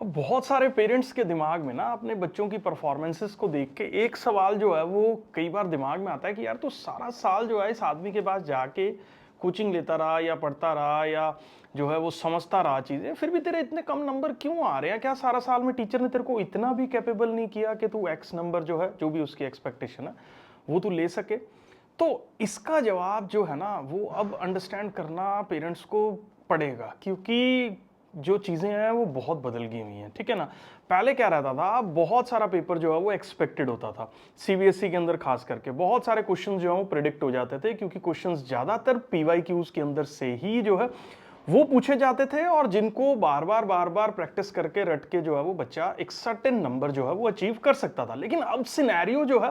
अब बहुत सारे पेरेंट्स के दिमाग में ना अपने बच्चों की परफॉर्मेंसेस को देख के एक सवाल जो है वो कई बार दिमाग में आता है कि यार तू सारा साल जो है इस आदमी के पास जाके कोचिंग लेता रहा या पढ़ता रहा या जो है वो समझता रहा चीजें, फिर भी तेरे इतने कम नंबर क्यों आ रहे हैं? क्या सारा साल में टीचर ने तेरे को इतना भी कैपेबल नहीं किया कि तू एक्स नंबर जो है, जो भी उसकी एक्सपेक्टेशन है, वो तू ले सके? तो इसका जवाब जो है ना वो अब अंडरस्टैंड करना पेरेंट्स को पड़ेगा, क्योंकि जो चीज़ें हैं वो बहुत बदल गई हुई हैं, ठीक है ना। पहले क्या रहता था, बहुत सारा पेपर जो है वो एक्सपेक्टेड होता था। सीबीएसई के अंदर खास करके बहुत सारे क्वेश्चन जो है वो प्रिडिक्ट हो जाते थे, क्योंकि क्वेश्चंस ज़्यादातर पीवाईक्यूज के अंदर से ही जो है वो पूछे जाते थे, और जिनको बार बार प्रैक्टिस करके रट के जो है वो बच्चा एक सर्टेन नंबर जो है वो अचीव कर सकता था। लेकिन अब सिनेरियो जो है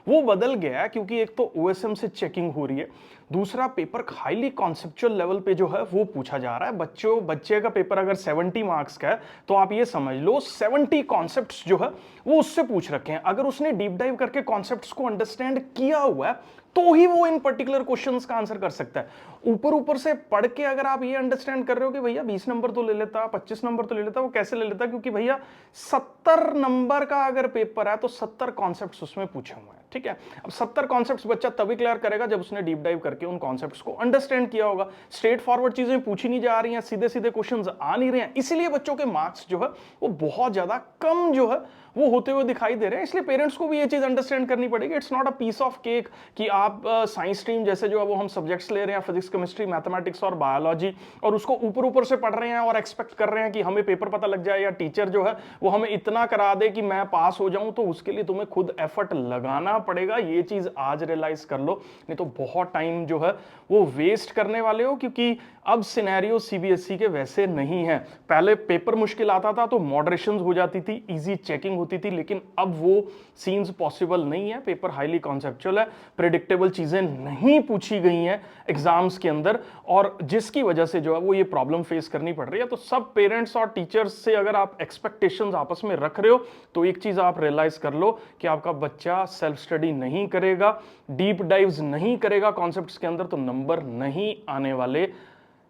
वो बदल गया है, क्योंकि एक तो ओएसएम से चेकिंग हो रही है, दूसरा पेपर हाईली कॉन्सेप्चुअल लेवल पे जो है वो पूछा जा रहा है। बच्चे का पेपर अगर 70 मार्क्स का है तो आप ये समझ लो 70 कॉन्सेप्ट्स जो है वो उससे पूछ रखे हैं। अगर उसने डीप डाइव करके कॉन्सेप्ट्स को अंडरस्टैंड किया हुआ है तो ही वो इन पर्टिकुलर क्वेश्चंस का आंसर कर सकता है। ऊपर ऊपर से पढ़ के अगर आप ये अंडरस्टैंड कर रहे हो कि भैया 20 नंबर तो ले लेता, 25 नंबर तो ले लेता, वो कैसे ले लेता? क्योंकि भैया 70 नंबर का अगर पेपर है तो 70 कॉन्सेप्ट्स उसमें पूछे हुए हैं, ठीक है। अब 70 कॉन्सेप्ट्स बच्चा तभी क्लियर करेगा जब उसने डीप डाइव करके उन कॉन्सेप्ट्स को अंडरस्टैंड किया होगा। स्ट्रेट फॉरवर्ड चीजें पूछी नहीं जा रही हैं, सीधे सीधे क्वेश्चंस आ नहीं रहे हैं, इसीलिए बच्चों के मार्क्स जो है वो बहुत ज्यादा कम जो है वो होते हुए दिखाई दे रहे हैं। इसलिए पेरेंट्स को भी ये चीज अंडरस्टैंड करनी पड़ेगी। It's not a piece of cake कि आप साइंस स्ट्रीम जैसे जो है वो हम सब्जेक्ट्स ले रहे हैं, फिजिक्स, केमिस्ट्री, मैथमेटिक्स और बायोलॉजी, और उसको ऊपर ऊपर से पढ़ रहे हैं और एक्सपेक्ट कर रहे हैं कि हमें पेपर पता लग जाए या टीचर जो है वो हमें इतना करा दे कि मैं पास हो जाऊं। तो उसके लिए तुम्हें खुद एफर्ट लगाना पड़ेगा, ये चीज आज रियलाइज कर लो, नहीं तो बहुत टाइम जो है वो वेस्ट करने वाले हो। क्योंकि अब सिनेरियो सीबीएसई के वैसे नहीं है। पहले पेपर मुश्किल आता था तो मॉडरेशंस हो जाती थी, इजी चेकिंग होती थी, लेकिन अब वो सीन्स पॉसिबल नहीं है। पेपर हाईली कॉन्सेप्चुअल है, प्रेडिक्टेबल चीजें नहीं पूछी गई हैं एग्जाम्स के अंदर, और जिसकी वजह से जो है वो ये प्रॉब्लम फेस करनी पड़ रही है। तो सब पेरेंट्स और टीचर्स से अगर आप एक्सपेक्टेशंस आपस में रख रहे हो तो एक चीज आप रियलाइज कर लो कि आपका बच्चा सेल्फ स्टडी नहीं करेगा, डीप डाइव्स नहीं करेगा कॉन्सेप्ट्स के अंदर, तो नंबर नहीं आने वाले।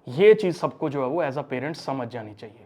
ये चीज सबको जो है वो एज अ पेरेंट समझ जानी चाहिए।